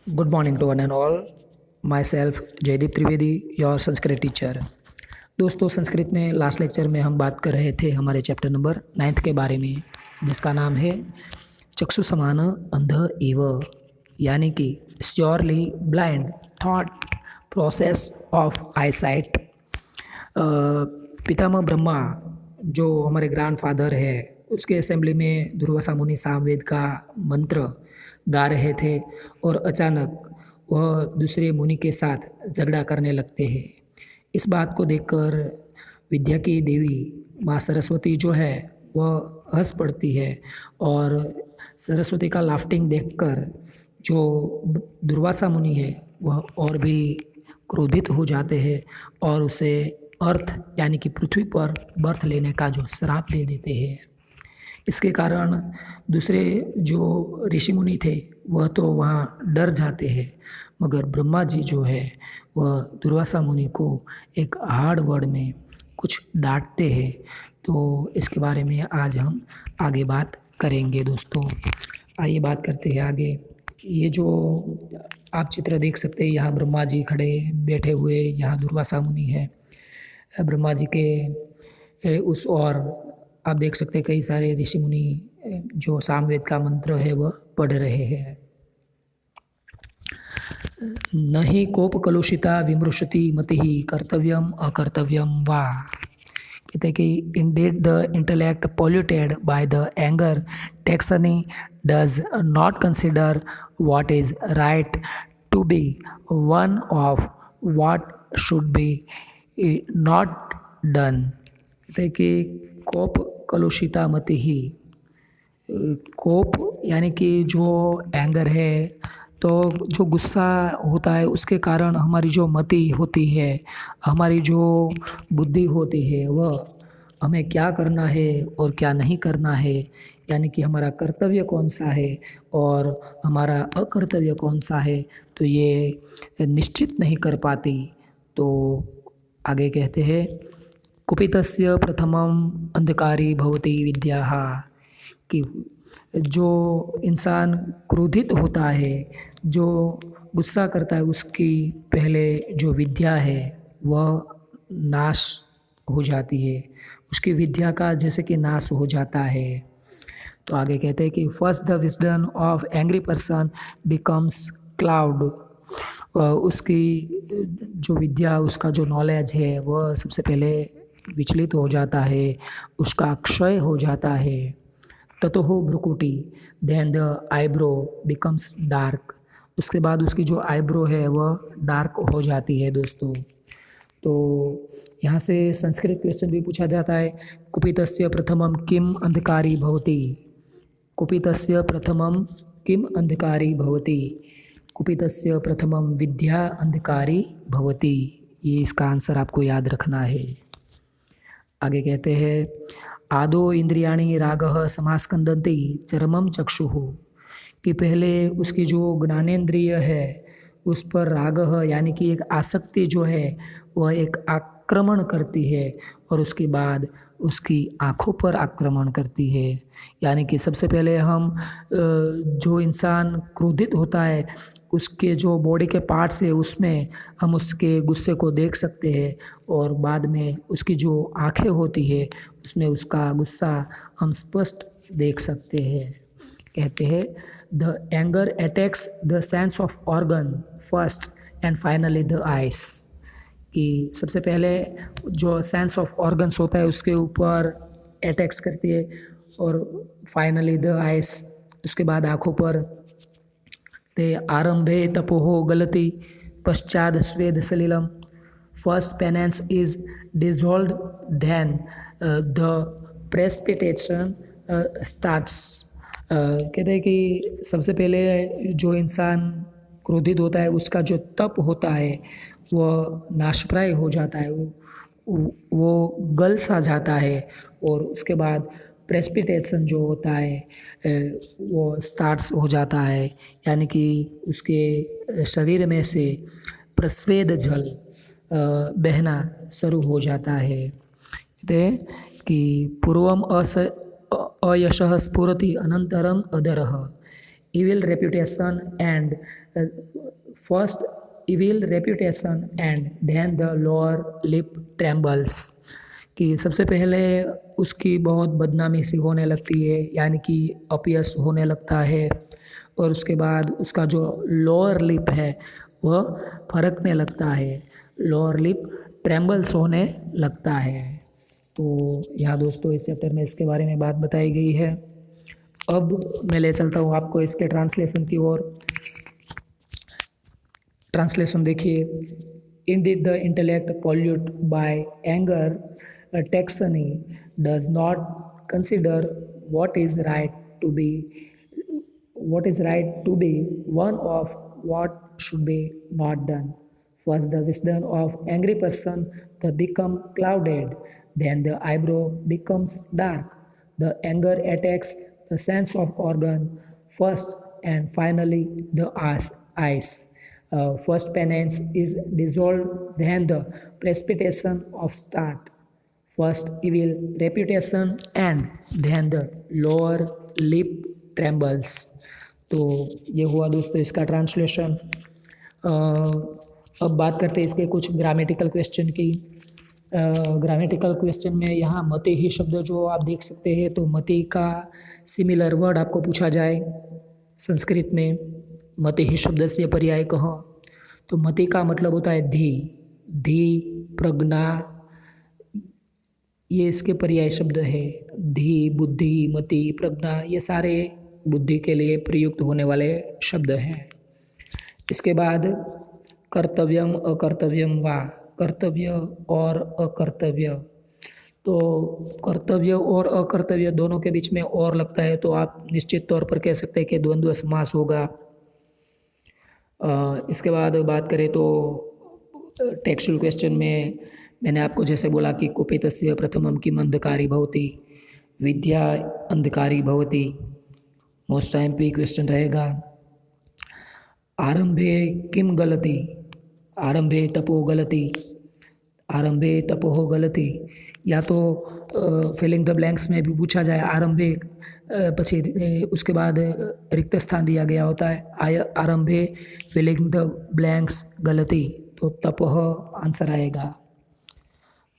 Good morning to one and all. Myself Jaydeep Trivedi, your Sanskrit teacher. दोस्तों, संस्कृत में last lecture में हम बात कर रहे थे हमारे चैप्टर नंबर 9 के बारे में, जिसका नाम है चक्षु समान अंध एव, यानी कि surely blind thought process of eyesight. पितामह ब्रह्मा जो हमारे ग्रैंडफादर है, उसके असेंबली में दुर्वासा मुनि सामवेद का मंत्र गा रहे थे और अचानक वह दूसरे मुनि के साथ झगड़ा करने लगते हैं। इस बात को देखकर विद्या की देवी माँ सरस्वती जो है वह हंस पड़ती है और सरस्वती का लाफ्टिंग देखकर जो दुर्वासा मुनि है वह और भी क्रोधित हो जाते हैं और उसे अर्थ यानी कि पृथ्वी पर बर्थ लेने का जो श्राप दे देते हैं। इसके कारण दूसरे जो ऋषि मुनि थे वह तो वहाँ डर जाते हैं, मगर ब्रह्मा जी जो है वह दुर्वासा मुनि को एक हार्ड वर्ड में कुछ डांटते हैं। तो इसके बारे में आज हम आगे बात करेंगे। दोस्तों, आइए बात करते हैं आगे। ये जो आप चित्र देख सकते हैं, यहाँ ब्रह्मा जी खड़े बैठे हुए, यहाँ दुर्वासा मुनि है। ब्रह्मा जी के उस और आप देख सकते हैं कई सारे ऋषि मुनि जो सामवेद का मंत्र है वह पढ़ रहे हैं। न हि कोप कलुषिता विमृशति मतिः कर्तव्यम अकर्तव्यम वा। कहते हैं कि indeed the intellect polluted by the anger टेक्सनी does not consider what is right to be one of what should be not done. कहते हैं कि कोप कलुषिता मति ही, कोप यानी कि जो एंगर है, तो जो गुस्सा होता है उसके कारण हमारी जो मति होती है, हमारी जो बुद्धि होती है, वह हमें क्या करना है और क्या नहीं करना है, यानी कि हमारा कर्तव्य कौन सा है और हमारा अकर्तव्य कौन सा है, तो ये निश्चित नहीं कर पाती। तो आगे कहते हैं कुपितस्य प्रथमम अंधकारी भवति विद्याः, कि जो इंसान क्रोधित होता है, जो गुस्सा करता है, उसकी पहले जो विद्या है वह नाश हो जाती है, उसकी विद्या का जैसे कि नाश हो जाता है। तो आगे कहते हैं कि first the wisdom of angry person becomes cloud. उसकी जो विद्या, उसका जो नॉलेज है वह सबसे पहले विचलित हो जाता है, उसका क्षय हो जाता है। ततो भ्रुकुटी, then the eyebrow becomes dark. उसके बाद उसकी जो आईब्रो है वह डार्क हो जाती है। दोस्तों, तो यहाँ से संस्कृत क्वेश्चन भी पूछा जाता है, कुपितस्य प्रथमम किम अंधकारी भवति। कुपितस्य प्रथमम किम अंधकारी भवति, कुपितस्य प्रथमम विद्या अंधकारी भवति। ये इसका आंसर आपको याद रखना है। आगे कहते हैं आदो इंद्रियाणि रागः समास्कंदन्ति चरमम चक्षुः, कि पहले उसकी जो ज्ञानेंद्रिय है उस पर रागः यानी कि एक आसक्ति जो है वह एक आक्रमण करती है और उसके बाद उसकी आँखों पर आक्रमण करती है। यानी कि सबसे पहले हम जो इंसान क्रोधित होता है उसके जो बॉडी के पार्ट्स है उसमें हम उसके गुस्से को देख सकते हैं और बाद में उसकी जो आँखें होती है उसमें उसका गुस्सा हम स्पष्ट देख सकते हैं। कहते हैं the anger attacks the sense of organ first and finally the eyes, कि सबसे पहले जो सेंस ऑफ ऑर्गन्स होता है उसके ऊपर अटैक्स करती है और फाइनली द आइज, उसके बाद आँखों पर। ते आरंभे तपोहो गलति पश्चात स्वेद सलिलम, first penance is dissolve then the precipitation starts. कहते हैं कि सबसे पहले जो इंसान क्रोधित होता है उसका जो तप होता है वह नाशप्राय हो जाता है, वो गल सा जाता है और उसके बाद प्रेसिपिटेशन जो होता है वो स्टार्ट्स हो जाता है, यानी कि उसके शरीर में से प्रस्वेद जल बहना शुरू हो जाता है। कहते हैं कि पूर्वम अयशः स्फुरति अनंतरम अदरः, evil reputation and first evil reputation and then the lower lip trembles, कि सबसे पहले उसकी बहुत बदनामी सी होने लगती है, यानी कि अपयश होने लगता है, और उसके बाद उसका जो लोअर लिप है वह फरकने लगता है, लोअर लिप ट्रेम्बल्स होने लगता है। तो यहाँ दोस्तों इस चैप्टर में इसके बारे में बात बताई गई है। अब मैं ले चलता हूँ आपको इसके ट्रांसलेशन की ओर। ट्रांसलेशन देखिए। Indeed the intellect polluted by anger, Texani does not consider what is right to be one of what should be not done. First the wisdom of angry person the become clouded, then the eyebrow becomes dark. The anger attacks the sense of organ first and finally the eyes. First penance is dissolved, then the precipitation of start. First evil reputation and then the lower lip trembles. तो ये हुआ दोस्तों इसका translation. अब बात करते हैं इसके कुछ ग्रामेटिकल क्वेश्चन की। ग्रामेटिकल क्वेश्चन में यहाँ मति ही शब्द जो आप देख सकते हैं, तो मति का सिमिलर वर्ड आपको पूछा जाए संस्कृत में, मति ही शब्द से पर्याय कहो, तो मति का मतलब होता है धी, प्रज्ञा, ये इसके पर्याय शब्द है। धी, बुद्धि, मति, प्रज्ञा, ये सारे बुद्धि के लिए प्रयुक्त होने वाले शब्द हैं। इसके बाद कर्तव्यम अकर्तव्यम वा, कर्तव्य और अकर्तव्य, तो कर्तव्य और अकर्तव्य दोनों के बीच में और लगता है, तो आप निश्चित तौर पर कह सकते हैं कि द्वंद्व समास होगा। इसके बाद बात करें तो टेक्सचुअल क्वेश्चन में मैंने आपको जैसे बोला कि कुपितस्य प्रथमम किम अंधकारी भवति, विद्या अंधकारी भवति, मोस्ट टाइम पे क्वेश्चन रहेगा। आरंभे किम गलति, आरंभे तपो गलति, आरंभे तपोह गलति, या तो फिलिंग द ब्लैंक्स में भी पूछा जाए आरंभे पछी उसके बाद रिक्त स्थान दिया गया होता है, आरंभे फिलिंग द ब्लैंक्स गलति, तो तपोह आंसर आएगा।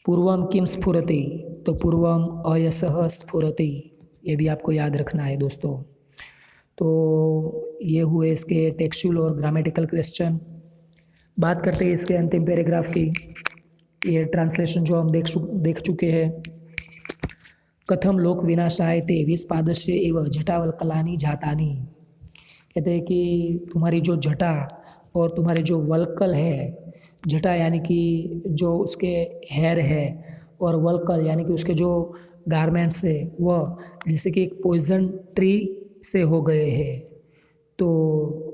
पूर्वम किम स्फुरति, तो पूर्वम अयसः स्फुरति, ये भी आपको याद रखना है दोस्तों। तो ये हुए इसके टेक्सचुअल और ग्रामेटिकल क्वेश्चन। बात करते हैं इसके अंतिम पैराग्राफ की। ये ट्रांसलेशन जो हम देख चुके हैं। कथम लोक विनाशाय ते विस्पादस्य एवं जटावल कलानी जातानी, कहते हैं कि तुम्हारी जो जटा और तुम्हारे जो वल्कल है, जटा यानी कि जो उसके हेयर है, और वल्कल यानी कि उसके जो गारमेंट्स है, वह जैसे कि एक पॉइजन ट्री से हो गए हैं। तो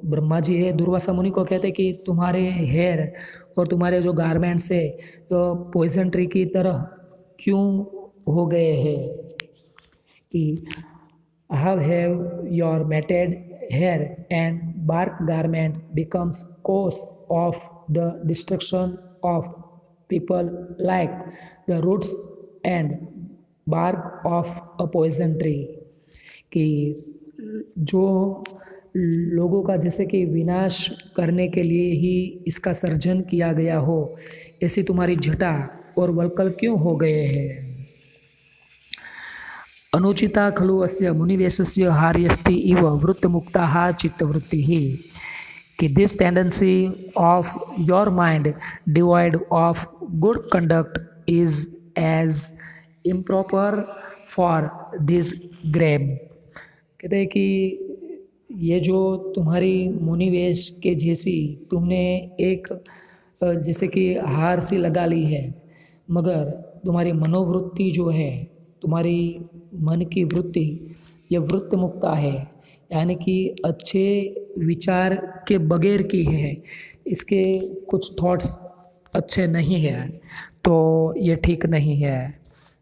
ब्रह्मा जी है दुर्वासा मुनि को कहते हैं कि तुम्हारे हेयर और तुम्हारे जो गारमेंट्स है तो पॉइजन ट्री की तरह क्यों हो गए हैं, कि how have your matted hair and bark garment becomes cause of the destruction of people like the roots and bark of a poison tree, कि जो लोगों का जैसे कि विनाश करने के लिए ही इसका सर्जन किया गया हो, ऐसी तुम्हारी जटा और वल्कल क्यों हो गए हैं। अनुचिता खलु अस्य मुनिवेशस्य हार्यस्ति इव वृत्तमुक्ता चित्तवृत्तिः, कि this tendency of your mind divide of good conduct is as improper for this grab, कहते हैं कि ये जो तुम्हारी मुनिवेश के जैसी तुमने एक जैसे कि हार सी लगा ली है, मगर तुम्हारी मनोवृत्ति जो है, तुम्हारी मन की वृत्ति, ये वृत्त मुक्ता है, यानी कि अच्छे विचार के बगैर की है, इसके कुछ थॉट्स अच्छे नहीं हैं, तो ये ठीक नहीं है।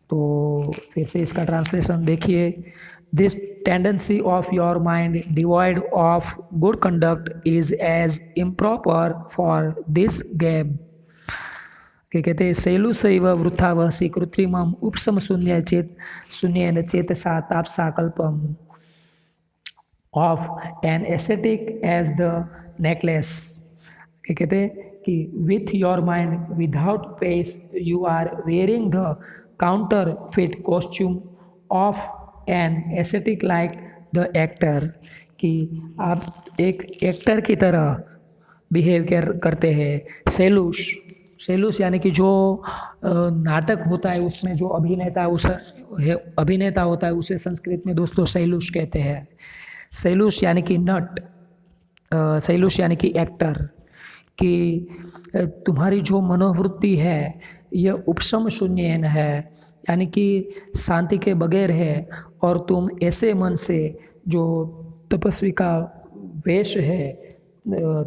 तो फिर से इसका ट्रांसलेशन देखिए। This tendency of your mind divide of good conduct is as improper for this gap, के कहते हैं शैलु सैव वृथा वसी कृत्रिमम उपसम शून्य चेत शून्य चेतसा तापसा कल्पम, of an ascetic as the necklace. क्या कहते हैं कि with your mind without pace you are wearing the counterfeit costume of an ascetic like the actor, कि आप एक एक्टर की तरह बिहेव करते हैं। सेलूस यानी कि जो नाटक होता है उसमें जो अभिनेता होता है उसे संस्कृत में दोस्तों सेलूस कहते हैं। सेलूस यानी कि नट, सेलूस यानी कि एक्टर, कि तुम्हारी जो मनोवृत्ति है यह उपशम शून्यन है, यानी कि शांति के बगैर है, और तुम ऐसे मन से जो तपस्वी का वेश है,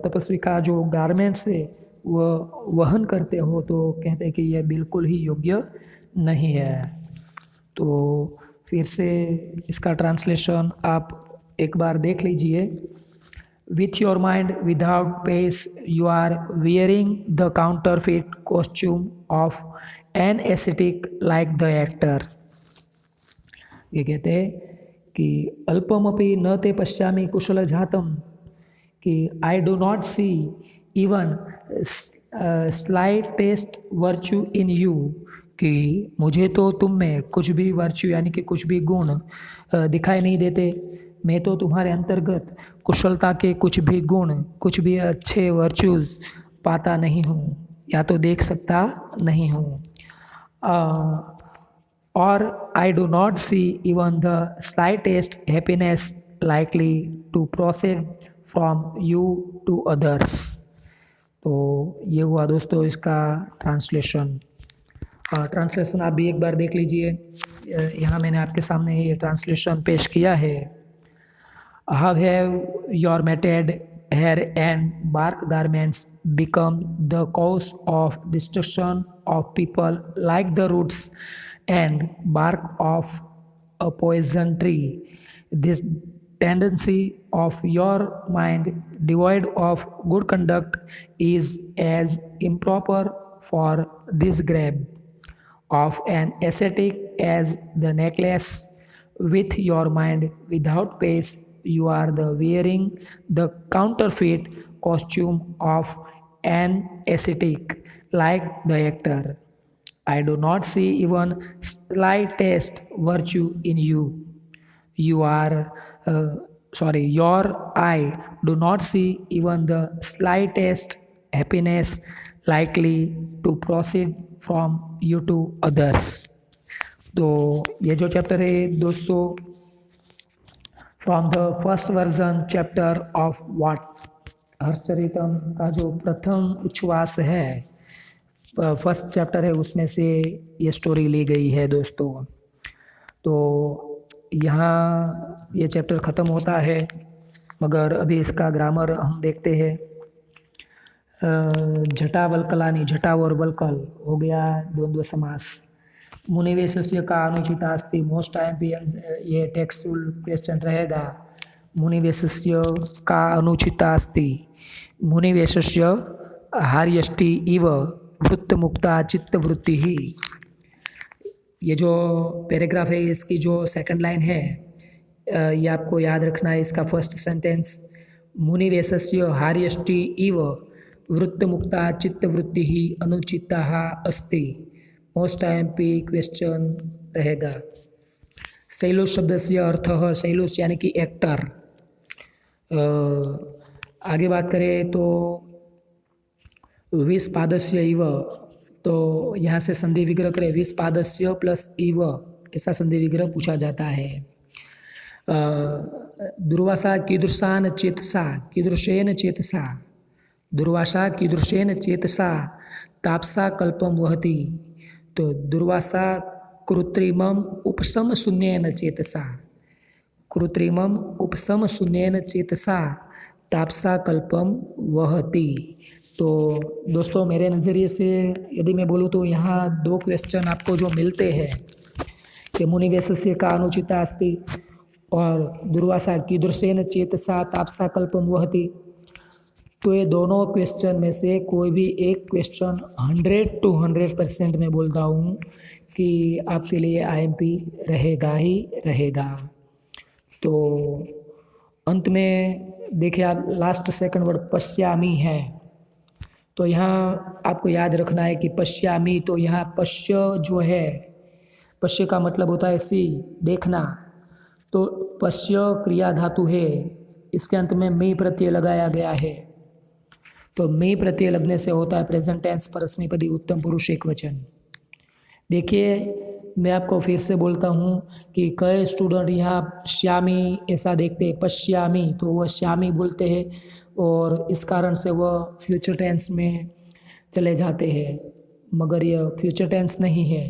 तपस्वी का जो गारमेंट्स है वह वहन करते हो, तो कहते हैं कि यह बिल्कुल ही योग्य नहीं है। तो फिर से इसका ट्रांसलेशन आप एक बार देख लीजिए। With your mind without pace you are wearing the counterfeit costume of an ascetic like the actor. ये कहते हैं कि अल्पमपि न ते पश्यामि कुशल जातम, कि I do not see even slightest virtue in you, कि मुझे तो तुम में कुछ भी वर्च्यू यानी कि कुछ भी गुण दिखाई नहीं देते। मैं तो तुम्हारे अंतर्गत कुशलता के कुछ भी गुण, कुछ भी अच्छे वर्च्यूज़ पाता नहीं हूँ, या तो देख सकता नहीं हूँ। और I do not see even the slightest happiness likely to proceed from you to others. तो ये हुआ दोस्तों इसका ट्रांसलेशन। ट्रांसलेशन आप भी एक बार देख लीजिए। यहाँ मैंने आपके सामने ये ट्रांसलेशन पेश किया है। How have your matted hair and bark garments become the cause of destruction of people like the roots and bark of a poison tree. This tendency of your mind devoid of good conduct is as improper for this grab of an ascetic as the necklace. With your mind without pace you are the wearing the counterfeit costume of an ascetic like the actor. I do not see even slightest virtue in you. Your eye do not see even the slightest happiness likely to proceed from you to others. तो ये जो chapter है दोस्तों, from the first version chapter of what Harshacharitam का जो प्रथम उच्छ्वास है, first chapter है, उसमें से ये स्टोरी ली गई है दोस्तों। तो यहाँ ये चैप्टर ख़त्म होता है, मगर अभी इसका ग्रामर हम देखते हैं। झटा वल्कलानी, झटा और वल्कल हो गया द्वंद्व समास। मुनिवेशस्य का अनुचिता अस्ति, मोस्ट टाइम भी ये टेक्सचुअल क्वेश्चन रहेगा। मुनिवेशस्य का अनुचिता अस्ति, मुनिवेशस्य हार्यष्टि इव वृत्तमुक्ता चित्तवृत्ति ही। ये जो पैराग्राफ है इसकी जो सेकंड लाइन है, ये आपको याद रखना है। इसका फर्स्ट सेंटेंस मुनिवेशस्य हार्यष्टि इव वृत्तमुक्ता चित्तवृत्ति ही अनुचिता अस्ति, मोस्ट टाइम पे क्वेश्चन रहेगा। शैलोस शब्द से अर्थ है, शैलोस यानी कि एक्टर। आगे बात करें तो विस्पादस्य इव, तो यहाँ से संधि विग्रह करें विस्पादस्य प्लस इव, ऐसा संधि विग्रह पूछा जाता है। दुर्वासा कीदृशान चेतसा, कीदृशेन चेतसा, दुर्वासा कीदृशेन चेतसा तापसा कल्पम वहति। तो दुर्वासा कृत्रिमम उपशम शून्येन चेतसा, कृत्रिमम उपशम शून्येन चेतसा तापसा कल्पम वहति। तो दोस्तों मेरे नज़रिए से यदि मैं बोलूँ तो यहाँ दो क्वेश्चन आपको जो मिलते हैं कि मुनिवेशस्य का अनुचिता अस्ति और दुर्वासा कीदृशेन चेतसा तापसा कल्पम वहति। तो ये दोनों क्वेश्चन में से कोई भी एक क्वेश्चन 100 to 100% मैं बोलता हूँ कि आपके लिए IMP रहेगा ही रहेगा। तो अंत में देखिए आप लास्ट सेकंड वर्ड पश्यामी है, तो यहाँ आपको याद रखना है कि पश्यामी, तो यहाँ पश्य जो है, पश्य का मतलब होता है सी, देखना, तो पश्य क्रिया धातु है, इसके अंत में मी प्रत्यय लगाया गया है, तो मी प्रत्यय लगने से होता है प्रेजेंट टेंस परस्मैपदी उत्तम पुरुष एकवचन। देखिए मैं आपको फिर से बोलता हूँ कि कई स्टूडेंट यहाँ श्यामी ऐसा देखते हैं, पश्यामी तो वह श्यामी बोलते हैं और इस कारण से वह फ्यूचर टेंस में चले जाते हैं, मगर यह फ्यूचर टेंस नहीं है,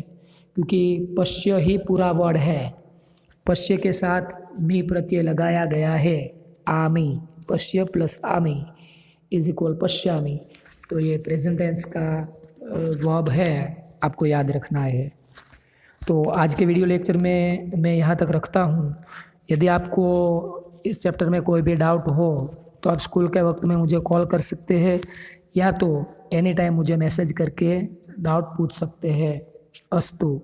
क्योंकि पश्य ही पूरा वर्ड है, पश्य के साथ मी प्रत्यय लगाया गया है, आमी, पश्य प्लस आमी इज इक्वल पश्यामी, तो ये प्रेजेंट टेंस का वर्ब है, आपको याद रखना है। तो आज के वीडियो लेक्चर में मैं यहाँ तक रखता हूँ। यदि आपको इस चैप्टर में कोई भी डाउट हो तो आप स्कूल के वक्त में मुझे कॉल कर सकते हैं, या तो एनी टाइम मुझे मैसेज करके डाउट पूछ सकते हैं। अस्तु।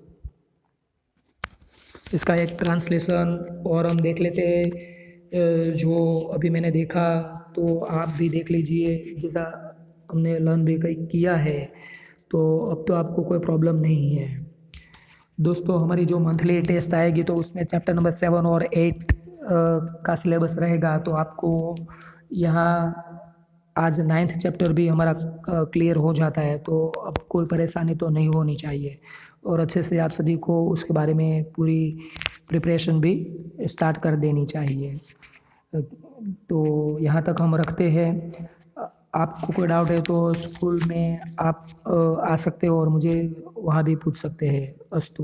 इसका एक ट्रांसलेशन और हम देख लेते हैं, जो अभी मैंने देखा तो आप भी देख लीजिए, जैसा हमने लर्न भी किया है, तो अब तो आपको कोई प्रॉब्लम नहीं है। दोस्तों हमारी जो मंथली टेस्ट आएगी तो उसमें चैप्टर नंबर 7 और 8 का सिलेबस रहेगा, तो आपको यहाँ आज 9th चैप्टर भी हमारा क्लियर हो जाता है, तो अब कोई परेशानी तो नहीं होनी चाहिए, और अच्छे से आप सभी को उसके बारे में पूरी प्रिपरेशन भी स्टार्ट कर देनी चाहिए। तो यहाँ तक हम रखते हैं। आपको कोई डाउट है तो स्कूल में आप आ सकते हो और मुझे वहाँ भी पूछ सकते हैं। अस्तु।